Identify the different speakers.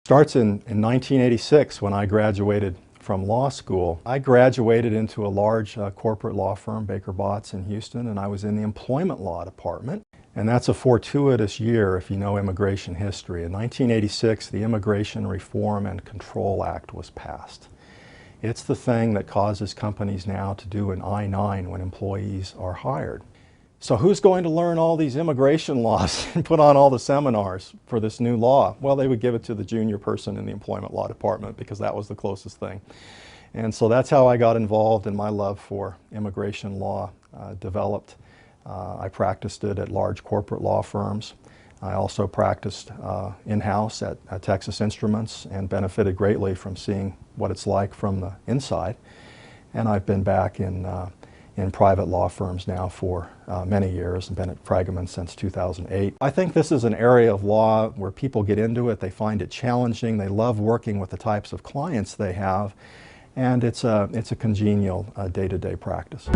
Speaker 1: Starts in 1986 when I graduated from law school. I graduated into a large corporate law firm, Baker Botts in Houston, and I was in the employment law department. And that's a fortuitous year if you know immigration history. In 1986, the Immigration Reform and Control Act was passed. It's the thing that causes companies now to do an I-9 when employees are hired. So who's going to learn all these immigration laws and put on all the seminars for this new law? Well, they would give it to the junior person in the employment law department because that was the closest thing. And so that's how I got involved, and my love for immigration law developed. I practiced it at large corporate law firms. I also practiced in-house at Texas Instruments and benefited greatly from seeing what it's like from the inside. And I've been back in private law firms now for many years and been at Fragomen since 2008. I think this is an area of law where people get into it, they find it challenging, they love working with the types of clients they have, and it's a congenial day-to-day practice.